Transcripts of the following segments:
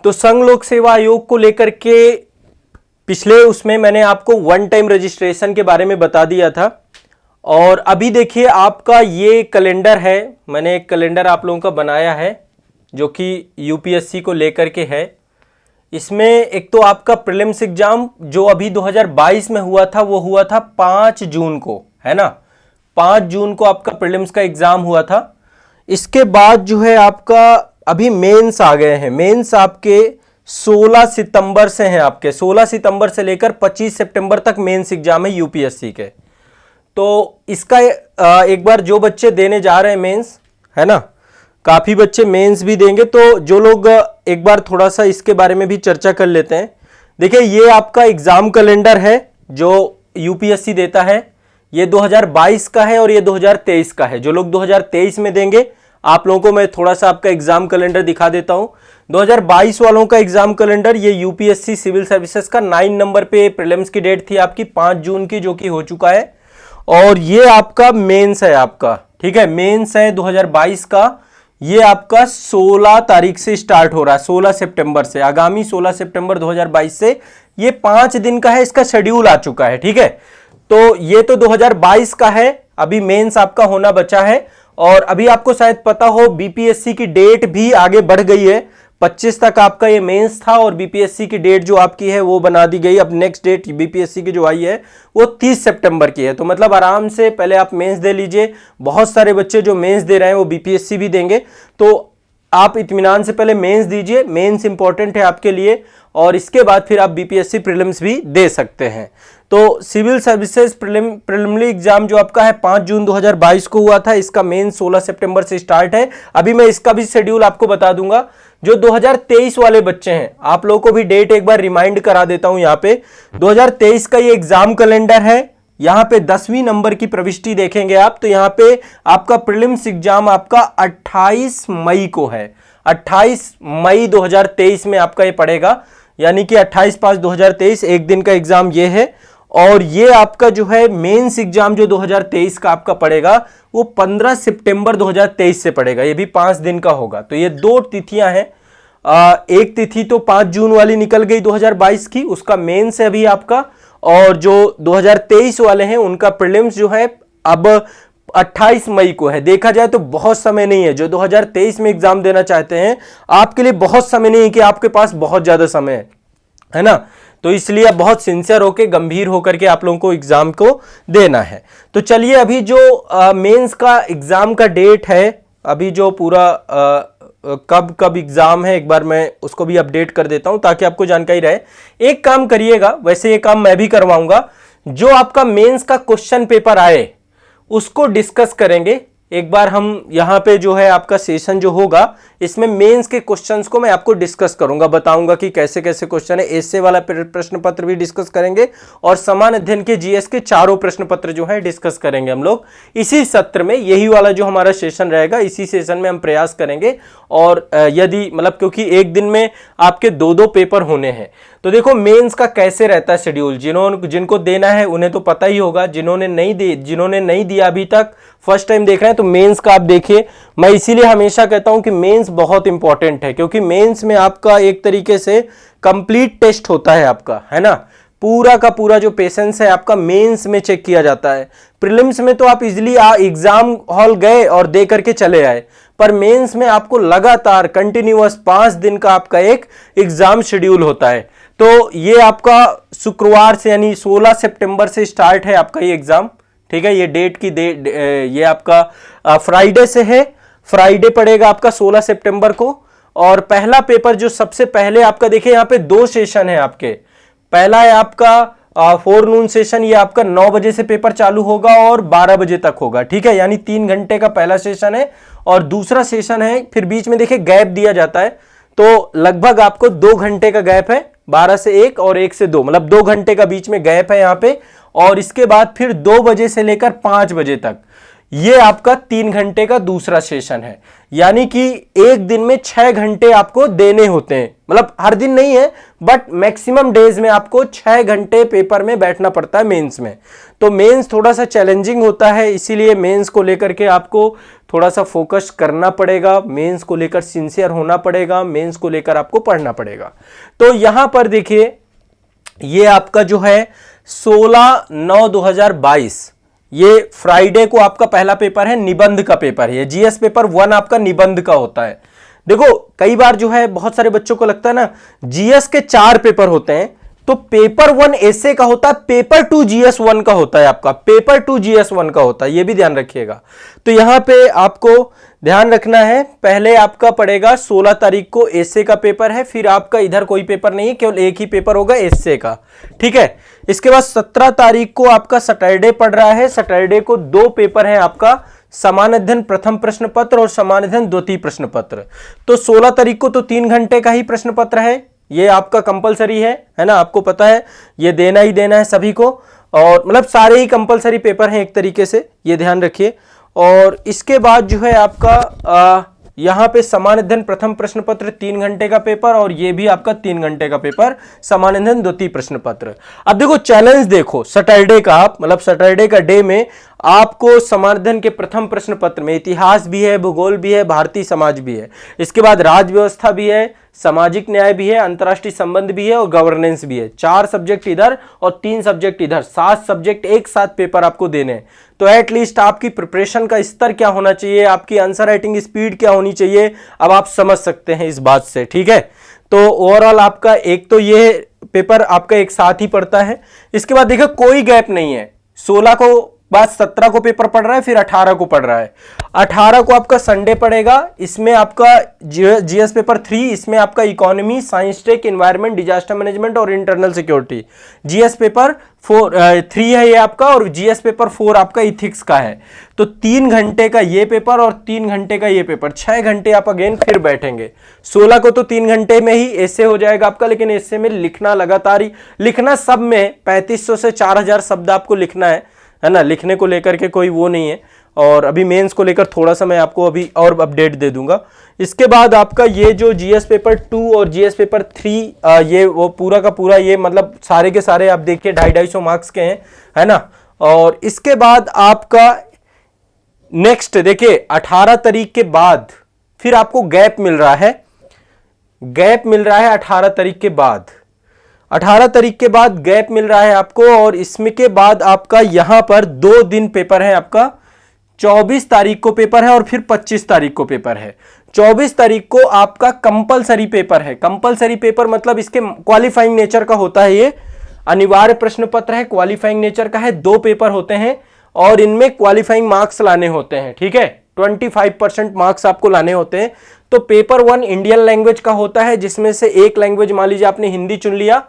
तो संघ लोक सेवा आयोग को लेकर के पिछले उसमें मैंने आपको वन टाइम रजिस्ट्रेशन के बारे में बता दिया था। और अभी देखिए आपका ये कैलेंडर है, मैंने एक कैलेंडर आप लोगों का बनाया है जो कि यूपीएससी को लेकर के है। इसमें एक तो आपका प्रीलिम्स एग्जाम जो अभी 2022 में हुआ था वो हुआ था 5 जून को, है ना। 5 जून को आपका प्रीलिम्स का एग्जाम हुआ था। इसके बाद जो है आपका अभी मेंस आ गए हैं। मेंस आपके 16 सितंबर से हैं, आपके 16 सितंबर से लेकर 25 सितंबर तक मेंस एग्जाम है यूपीएससी के। तो इसका एक बार जो बच्चे देने जा रहे हैं मेंस, है ना, काफी बच्चे मेंस भी देंगे, तो जो लोग एक बार थोड़ा सा इसके बारे में भी चर्चा कर लेते हैं। देखिए ये आपका एग्जाम कैलेंडर है जो यूपीएससी देता है। ये 2022 का है और ये 2023 का है। जो लोग 2023 में देंगे आप लोगों को मैं थोड़ा सा आपका एग्जाम कैलेंडर दिखा देता हूं। 2022 वालों का एग्जाम कैलेंडर ये यूपीएससी सिविल सर्विसेज का 9 नंबर पे प्रीलिम्स की डेट थी आपकी 5 जून की, जो कि हो चुका है। और ये आपका मेंस है आपका, ठीक है, मेंस है 2022 का। ये आपका 16 तारीख से स्टार्ट हो रहा है, 16 सितंबर से, आगामी 16 सितंबर 2022 से। ये 5 दिन का है, इसका शेड्यूल आ चुका है, ठीक है। तो ये तो 2022 का है, अभी मेंस आपका होना बचा है। और अभी आपको शायद पता हो बीपीएससी की डेट भी आगे बढ़ गई है। 25 तक आपका ये मेंस था और बीपीएससी की डेट जो आपकी है वो बना दी गई। अब नेक्स्ट डेट बीपीएससी की जो आई है वो 30 सितंबर की है। तो मतलब आराम से पहले आप मेंस दे लीजिए। बहुत सारे बच्चे जो मेंस दे रहे हैं वो बीपीएससी भी देंगे, तो आप इत्मीनान से पहले मेंस दीजिए। मेंस इंपॉर्टेंट है आपके लिए, और इसके बाद फिर आप बीपीएससी प्रीलिम्स भी दे सकते हैं। तो सिविल सर्विसेज प्रीलिमिनरी एग्जाम जो आपका है 5 जून 2022 को हुआ था, इसका मेन 16 सितंबर से स्टार्ट है। अभी मैं इसका भी शेड्यूल आपको बता दूंगा। जो 2023 वाले बच्चे हैं आप लोगों को भी डेट एक बार रिमाइंड करा देता हूं। यहाँ पे 2023 का ये एग्जाम कैलेंडर है। यहाँ पे 10वीं नंबर की प्रविष्टि देखेंगे आप, तो यहाँ पे आपका प्रीलिम्स एग्जाम आपका 28 मई को है। 28 मई 2023 में आपका ये पड़ेगा, यानी कि 28/5/2023 एक दिन का एग्जाम ये है। और ये आपका जो है मेंस एग्जाम जो 2023 का आपका पड़ेगा वो 15 सितंबर 2023 से पड़ेगा। ये भी 5 दिन का होगा। तो ये 2 तिथियां हैं। एक तिथि तो 5 जून वाली निकल गई 2022 की, उसका मेंस है अभी आपका। और जो 2023 वाले हैं उनका प्रीलिम्स जो है अब 28 मई को है। देखा जाए तो बहुत समय नहीं है। जो 2023 में एग्जाम देना चाहते हैं आपके लिए बहुत समय नहीं है कि आपके पास बहुत ज्यादा समय है ना। तो इसलिए आप बहुत सिंसियर होकर गंभीर होकर के आप लोगों को एग्जाम को देना है। तो चलिए अभी जो मेंस का एग्जाम का डेट है, अभी जो पूरा कब कब एग्जाम है एक बार मैं उसको भी अपडेट कर देता हूं ताकि आपको जानकारी रहे। एक काम करिएगा, वैसे ये काम मैं भी करवाऊंगा, जो आपका मेंस का क्वेश्चन पेपर आए उसको डिस्कस करेंगे एक बार हम। यहां पे जो है आपका सेशन जो होगा इसमें मेंस के क्वेश्चंस को मैं आपको डिस्कस करूंगा, बताऊंगा कि कैसे कैसे क्वेश्चन है। ऐसे वाला प्रश्न पत्र भी डिस्कस करेंगे और समान अध्ययन के जीएस के चारों प्रश्न पत्र जो है डिस्कस करेंगे हम लोग इसी सत्र में। यही वाला जो हमारा सेशन रहेगा इसी सेशन में हम प्रयास करेंगे। और यदि मतलब क्योंकि एक दिन में आपके 2-2 पेपर होने हैं, तो देखो मेंस का कैसे रहता है शेड्यूल। जिनको देना है उन्हें तो पता ही होगा, जिन्होंने नहीं दिया अभी तक फर्स्ट टाइम देख रहे हैं तो मेंस का आप देखिए। मैं इसीलिए हमेशा कहता हूं कि मेंस बहुत इंपॉर्टेंट है, क्योंकि मेंस में आपका एक तरीके से कंप्लीट टेस्ट होता है आपका, है ना। पूरा का पूरा जो पेशेंस है आपका मेंस में चेक किया जाता है। प्रीलिम्स में तो आप इजीली एग्जाम हॉल गए और दे करके चले आए, पर मेंस में आपको लगातार कंटिन्यूअस 5 दिन का आपका एक एग्जाम शेड्यूल होता है। तो ये आपका शुक्रवार से यानी 16 सितंबर से स्टार्ट है आपका ये एग्जाम, ठीक है। ये डेट की ये आपका फ्राइडे से है, फ्राइडे पड़ेगा आपका 16 सितंबर को। और पहला पेपर जो सबसे पहले आपका देखिए यहाँ पे 2 सेशन है आपके। पहला है आपका फोरनून सेशन, ये आपका 9 बजे से पेपर चालू होगा और 12 बजे तक होगा, ठीक है। यानी 3 घंटे का पहला सेशन है। और दूसरा सेशन है, फिर बीच में देखिए गैप दिया जाता है, तो लगभग आपको 2 घंटे का गैप है, 12 से 1 और 1 से 2, मतलब 2 घंटे का बीच में गैप है यहाँ पे। और इसके बाद फिर 2 बजे से लेकर 5 बजे तक ये आपका 3 घंटे का दूसरा सेशन है, यानी कि एक दिन में 6 घंटे आपको देने होते हैं। मतलब हर दिन नहीं है, बट मैक्सिमम डेज में आपको 6 घंटे पेपर में बैठना पड़ता है मेंस में। तो मेंस थोड़ा सा चैलेंजिंग होता है, इसीलिए मेंस को लेकर के आपको थोड़ा सा फोकस करना पड़ेगा, मेंस को लेकर सिंसियर होना पड़ेगा, मेंस को लेकर आपको पढ़ना पड़ेगा। तो यहां पर देखिए, ये आपका जो है 16/9/2022, ये फ्राइडे को आपका पहला पेपर है, निबंध का पेपर है। जीएस पेपर 1 आपका निबंध का होता है। देखो कई बार जो है बहुत सारे बच्चों को लगता है ना, जीएस के 4 पेपर होते हैं, तो पेपर 1 ऐसे का होता है, पेपर 2 जीएस 1 का होता है, आपका पेपर 2 जीएस 1 का होता है, ये भी ध्यान रखिएगा। तो यहां पे आपको ध्यान रखना है, पहले आपका पड़ेगा 16 तारीख को एसे का पेपर है, फिर आपका इधर कोई पेपर नहीं है, केवल एक ही पेपर होगा एसे का, ठीक है। इसके बाद 17 तारीख को आपका सैटरडे पड़ रहा है, सैटरडे को 2 पेपर है आपका, समान अध्ययन प्रथम प्रश्न पत्र और समान अध्ययन द्वितीय प्रश्न पत्र। तो 16 तारीख को तो 3 घंटे का ही प्रश्न पत्र है, ये आपका कंपलसरी है ना, आपको पता है ये देना ही देना है सभी को, और मतलब सारे ही कंपलसरी पेपर हैं एक तरीके से, ये ध्यान रखिए। और इसके बाद जो है आपका यहां पे समान अध्ययन प्रथम प्रश्न पत्र 3 घंटे का पेपर, और ये भी आपका 3 घंटे का पेपर, समान अध्ययन द्वितीय प्रश्न पत्र। अब देखो चैलेंज देखो, सैटरडे का आप मतलब सैटरडे का डे में आपको समान अध्ययन के प्रथम प्रश्न पत्र में इतिहास भी है, भूगोल भी है, भारतीय समाज भी है, इसके बाद राज्य व्यवस्था भी है, सामाजिक न्याय भी है, अंतर्राष्ट्रीय संबंध भी है और गवर्नेंस भी है। 4 सब्जेक्ट इधर और 3 सब्जेक्ट इधर, 7 सब्जेक्ट एक साथ पेपर आपको देने हैं। तो एटलीस्ट आपकी प्रिपरेशन का स्तर क्या होना चाहिए, आपकी आंसर राइटिंग स्पीड क्या होनी चाहिए, अब आप समझ सकते हैं इस बात से, ठीक है। तो ओवरऑल आपका एक तो ये पेपर आपका एक साथ ही पड़ता है। इसके बाद देखो कोई गैप नहीं है, 16 को बाद 17 को पेपर पड़ रहा है, फिर 18 को पड़ रहा है। 18 को आपका संडे पड़ेगा, इसमें आपका जीएस पेपर 3, इसमें आपका economy, science tech, environment, disaster management और इंटरनल सिक्योरिटी। जीएस पेपर 3 है ये आपका, और जीएस पेपर 4 आपका इथिक्स का है। तो 3 घंटे का ये पेपर और 3 घंटे का ये पेपर, 6 घंटे आप अगेन फिर बैठेंगे। 16 को तो 3 घंटे में ही ऐसे हो जाएगा आपका, लेकिन ऐसे में लिखना लगातार ही लिखना, सब में 3500 से 4000 शब्द आपको लिखना है ना, लिखने को लेकर के कोई वो नहीं है। और अभी मेंस को लेकर थोड़ा सा मैं आपको अभी और अपडेट दे दूंगा। इसके बाद आपका ये जो जीएस पेपर 2 और जीएस पेपर 3 ये वो पूरा का पूरा ये मतलब सारे के सारे आप देखिए 250-250 मार्क्स के हैं, है ना। और इसके बाद आपका नेक्स्ट देखिए 18 तारीख के बाद फिर आपको गैप मिल रहा है, 18 तारीख के बाद, 18 तारीख के बाद गैप मिल रहा है आपको। और इसमें के बाद आपका यहां पर 2 दिन पेपर है आपका, 24 तारीख को पेपर है और फिर 25 तारीख को पेपर है। 24 तारीख को आपका कंपलसरी पेपर है। कंपलसरी पेपर मतलब इसके क्वालिफाइंग नेचर का होता है, ये अनिवार्य प्रश्न पत्र है, क्वालिफाइंग नेचर का है। 2 पेपर होते हैं और इनमें क्वालिफाइंग मार्क्स लाने होते हैं, ठीक है। 25% मार्क्स आपको लाने होते हैं। तो पेपर 1 इंडियन लैंग्वेज का होता है, जिसमें से एक लैंग्वेज मान लीजिए आपने हिंदी चुन लिया,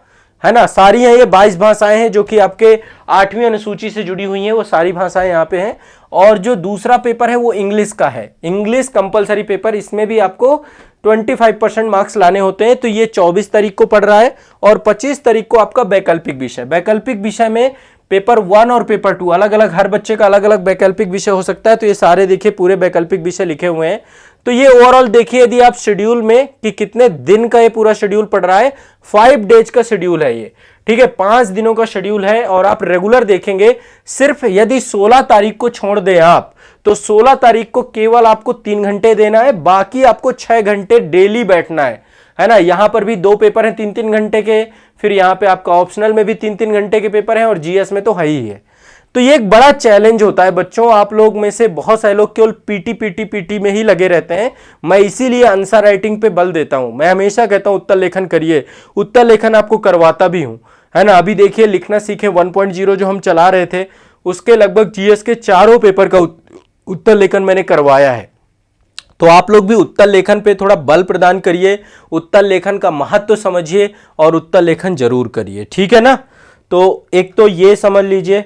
है ना। सारी हैं ये 22 भाषाएं हैं जो कि आपके 8वीं अनुसूची से जुड़ी हुई हैं, वो सारी भाषाएं यहाँ पे हैं। और जो दूसरा पेपर है वो इंग्लिश का है, इंग्लिश कंपलसरी पेपर, इसमें भी आपको 25% मार्क्स लाने होते हैं। तो ये 24 तारीख को पड़ रहा है। और 25 तारीख को आपका वैकल्पिक विषय, वैकल्पिक विषय में पेपर 1 और पेपर 2 अलग अलग, हर बच्चे का अलग अलग वैकल्पिक विषय हो सकता है। तो ये सारे देखिए पूरे वैकल्पिक विषय लिखे हुए हैं। तो ये ओवरऑल देखिए यदि आप शेड्यूल में कि कितने दिन का ये पूरा शेड्यूल पड़ रहा है, 5 डेज का शेड्यूल है ये, ठीक है, 5 दिनों का शेड्यूल है। और आप रेगुलर देखेंगे, सिर्फ यदि 16 तारीख को छोड़ दें आप, तो 16 तारीख को केवल आपको 3 घंटे देना है, बाकी आपको 6 घंटे डेली बैठना है ना। यहां पर भी 2 पेपर हैं 3-3 घंटे के, फिर यहां पे आपका ऑप्शनल में भी 3-3 घंटे के पेपर हैं, और जीएस में तो है ही है। तो ये एक बड़ा चैलेंज होता है बच्चों। आप लोग में से बहुत सारे लोग केवल पीटी में ही लगे रहते हैं। मैं इसीलिए आंसर राइटिंग पे बल देता हूं। मैं हमेशा कहता हूं उत्तर लेखन करिए, उत्तर लेखन आपको करवाता भी हूं, है ना। अभी देखिए लिखना सीखे 1.0 जो हम चला रहे थे, उसके लगभग जीएस के 4 पेपर का उत्तर लेखन मैंने करवाया है। तो आप लोग भी उत्तर लेखन पे थोड़ा बल प्रदान करिए, उत्तर लेखन का महत्व समझिए और उत्तर लेखन जरूर करिए, ठीक है ना। तो एक तो ये समझ लीजिए,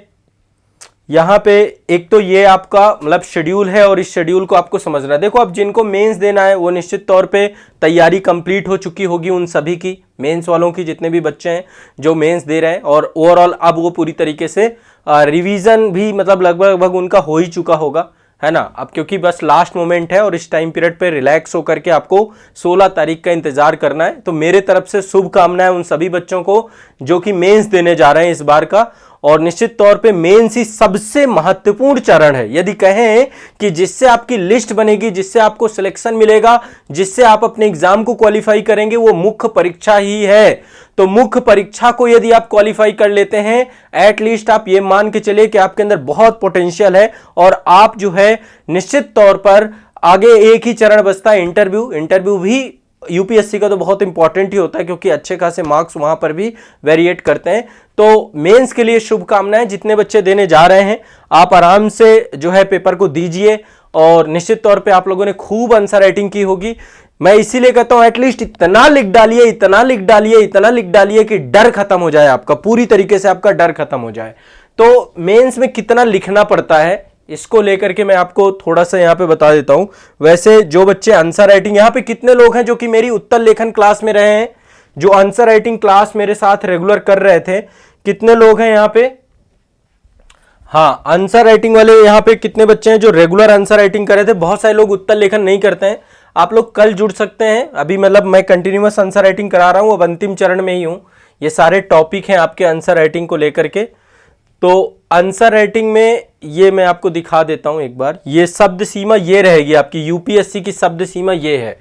यहां पे एक तो ये आपका मतलब शेड्यूल है, और इस शेड्यूल को आपको समझना है। देखो अब जिनको मेंस देना है वो निश्चित तौर पे तैयारी कंप्लीट हो चुकी होगी, उन सभी की, मेंस वालों की, जितने भी बच्चे हैं जो मेंस दे रहे हैं। और ओवरऑल अब वो पूरी तरीके से रिवीजन भी मतलब लगभग उनका हो ही चुका होगा, है ना। अब क्योंकि बस लास्ट मोमेंट है और इस टाइम पीरियड पे रिलैक्स होकर के आपको 16 तारीख का इंतजार करना है। तो मेरे तरफ से शुभकामनाएं उन सभी बच्चों को जो कि मेंस देने जा रहे हैं इस बार का। और निश्चित तौर पे मेंस ही सबसे महत्वपूर्ण चरण है। यदि कहें कि जिससे आपकी लिस्ट बनेगी, जिससे आपको सिलेक्शन मिलेगा, जिससे आप अपने एग्जाम को क्वालिफाई करेंगे, वो मुख्य परीक्षा ही है। तो मुख्य परीक्षा को यदि आप क्वालिफाई कर लेते हैं, एटलीस्ट आप ये मान के चलिए कि आपके अंदर बहुत पोटेंशियल है और आप जो है निश्चित तौर पर आगे एक ही चरण बचता है इंटरव्यू। इंटरव्यू भी यूपीएससी का तो बहुत इंपॉर्टेंट ही होता है क्योंकि अच्छे खासे मार्क्स वहां पर भी वेरिएट करते हैं। तो मेंस के लिए शुभकामनाएं। जितने बच्चे देने जा रहे हैं आप आराम से जो है पेपर को दीजिए और निश्चित तौर पे आप लोगों ने खूब आंसर राइटिंग की होगी। मैं इसीलिए कहता हूं एटलीस्ट इतना लिख डालिए, इतना लिख डालिए, इतना लिख डालिए कि डर खत्म हो जाए आपका, पूरी तरीके से आपका डर खत्म हो जाए। तो मेंस में कितना लिखना पड़ता है इसको लेकर के मैं आपको थोड़ा सा यहां पे बता देता हूं। वैसे जो बच्चे आंसर राइटिंग, यहां पे कितने लोग हैं जो कि मेरी उत्तर लेखन क्लास में रहे हैं, जो आंसर राइटिंग क्लास मेरे साथ रेगुलर कर रहे थे, कितने लोग हैं यहां पे? हाँ, आंसर राइटिंग वाले यहां पे कितने बच्चे हैं जो रेगुलर आंसर राइटिंग कर रहे थे? बहुत सारे लोग उत्तर लेखन नहीं करते हैं। आप लोग कल जुड़ सकते हैं। अभी मतलब मैं कंटिन्यूअस आंसर राइटिंग करा रहा हूं, अब अंतिम चरण में ही हूं। ये सारे टॉपिक हैं आपके आंसर राइटिंग को लेकर के। तो आंसर राइटिंग में ये मैं आपको दिखा देता हूं एक बार। ये शब्द सीमा ये रहेगी आपकी, यूपीएससी की शब्द सीमा ये है।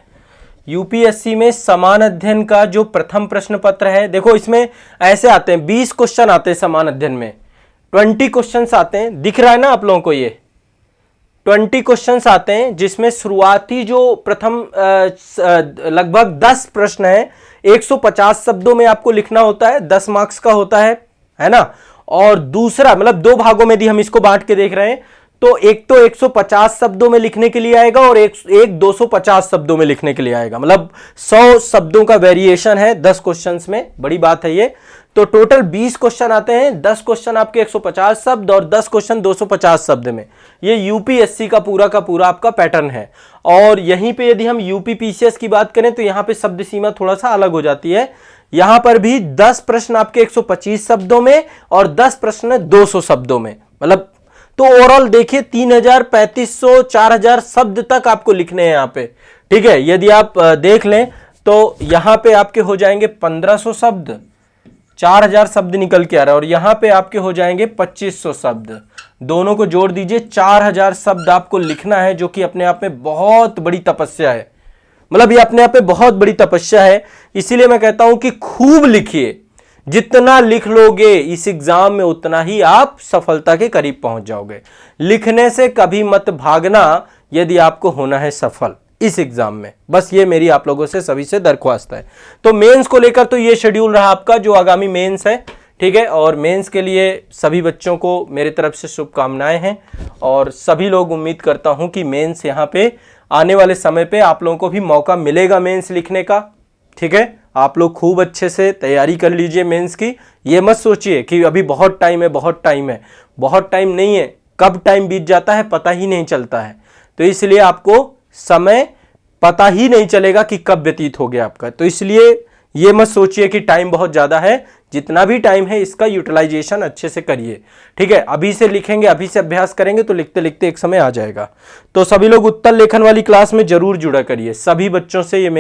यूपीएससी में समान अध्ययन का जो प्रथम प्रश्न पत्र है, देखो इसमें ऐसे आते हैं 20 क्वेश्चन आते हैं समान अध्ययन में, 20 क्वेश्चंस आते हैं। दिख रहा है ना आप लोगों को, ये 20 क्वेश्चंस आते हैं जिसमें शुरुआती जो प्रथम लगभग 10 प्रश्न है, 150 शब्दों में आपको लिखना होता है, 10 मार्क्स का होता है ना। और दूसरा मतलब दो भागों में यदि हम इसको बांट के देख रहे हैं तो एक तो 150 शब्दों में लिखने के लिए आएगा और एक 250 शब्दों में लिखने के लिए आएगा। मतलब 100 शब्दों का वेरिएशन है 10 क्वेश्चंस में, बड़ी बात है ये। तो टोटल 20 क्वेश्चन आते हैं, 10 क्वेश्चन आपके 150 शब्द और 10 क्वेश्चन 250 शब्द में। ये यूपीएससी का पूरा आपका पैटर्न है। और यहीं पे यदि हम यूपीपीसीएस की बात करें तो यहां पे शब्द सीमा थोड़ा सा अलग हो जाती है। यहां पर भी 10 प्रश्न आपके 125 शब्दों में और 10 प्रश्न 200 शब्दों में। मतलब तो ओवरऑल देखिए 3000, 3500, 4000 शब्द तक आपको लिखने हैं यहां पे। ठीक है, यदि आप देख लें तो यहां पे आपके हो जाएंगे 1500 शब्द, 4000 शब्द निकल के आ रहा है, और यहां पे आपके हो जाएंगे 2500 शब्द। दोनों को जोड़ दीजिए, 4000 शब्द आपको लिखना है, जो कि अपने आप में बहुत बड़ी तपस्या है। मतलब ये अपने आप में बहुत बड़ी तपस्या है। इसीलिए मैं कहता हूं कि खूब लिखिए, जितना लिख लोगे इस एग्जाम में उतना ही आप सफलता के करीब पहुंच जाओगे। लिखने से कभी मत भागना यदि आपको होना है सफल इस एग्जाम में। बस ये मेरी आप लोगों से सभी से दरख्वास्त है। तो मेंस को लेकर तो ये शेड्यूल रहा आपका जो आगामी मेंस है, ठीक है। और मेंस के लिए सभी बच्चों को मेरे तरफ से शुभकामनाएं हैं और सभी लोग उम्मीद करता हूं कि मेंस यहाँ पे आने वाले समय पे आप लोगों को भी मौका मिलेगा मेंस लिखने का, ठीक है। आप लोग खूब अच्छे से तैयारी कर लीजिए मेंस की। ये मत सोचिए कि अभी बहुत टाइम है, बहुत टाइम है, बहुत टाइम नहीं है। कब टाइम बीत जाता है पता ही नहीं चलता है। तो इसलिए आपको समय पता ही नहीं चलेगा कि कब व्यतीत हो गया आपका। तो इसलिए ये मत सोचिए कि टाइम बहुत ज्यादा है। जितना भी टाइम है इसका यूटिलाइजेशन अच्छे से करिए, ठीक है। अभी से लिखेंगे, अभी से अभ्यास करेंगे तो लिखते लिखते एक समय आ जाएगा। तो सभी लोग उत्तर लेखन वाली क्लास में जरूर जुड़ा करिए। सभी बच्चों से ये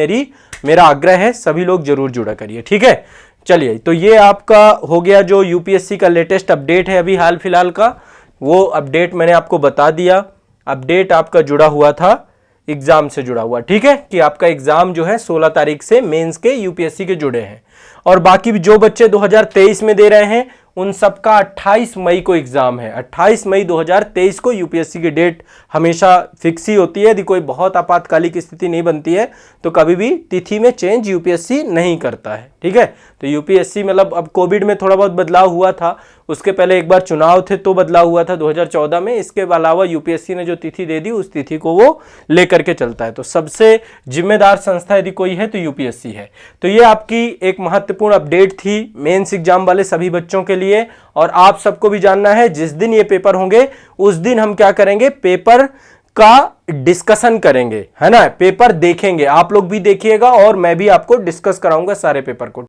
मेरा आग्रह है, सभी लोग जरूर जुड़ा करिए, ठीक है। चलिए, तो ये आपका हो गया जो यूपीएससी का लेटेस्ट अपडेट है अभी हाल फिलहाल का, वो अपडेट मैंने आपको बता दिया। अपडेट आपका जुड़ा हुआ था एग्जाम से जुड़ा हुआ, ठीक है, कि आपका एग्जाम जो है 16 तारीख से मेंस के यूपीएससी के जुड़े हैं। और बाकी जो बच्चे 2023 में दे रहे हैं उन सबका 28 मई को एग्जाम है। 28 मई 2023 को यूपीएससी की डेट हमेशा फिक्स ही होती है। यदि कोई बहुत आपातकालिक स्थिति नहीं बनती है तो कभी भी तिथि में चेंज यूपीएससी नहीं करता है, ठीक है। तो यूपीएससी मतलब अब कोविड में थोड़ा बहुत बदलाव हुआ था, उसके पहले एक बार चुनाव थे तो बदलाव हुआ था 2014 में। इसके अलावा यूपीएससी ने जो तिथि दे दी उस तिथि को वो लेकर के चलता है। तो सबसे जिम्मेदार संस्था यदि कोई है तो यूपीएससी है। तो ये आपकी एक महत्वपूर्ण अपडेट थी मेंस एग्जाम वाले सभी बच्चों के लिए। और आप सबको भी जानना है जिस दिन ये पेपर होंगे उस दिन हम क्या करेंगे, पेपर का डिस्कशन करेंगे, है ना। पेपर देखेंगे, आप लोग भी देखिएगा और मैं भी आपको डिस्कस कराऊंगा सारे पेपर को।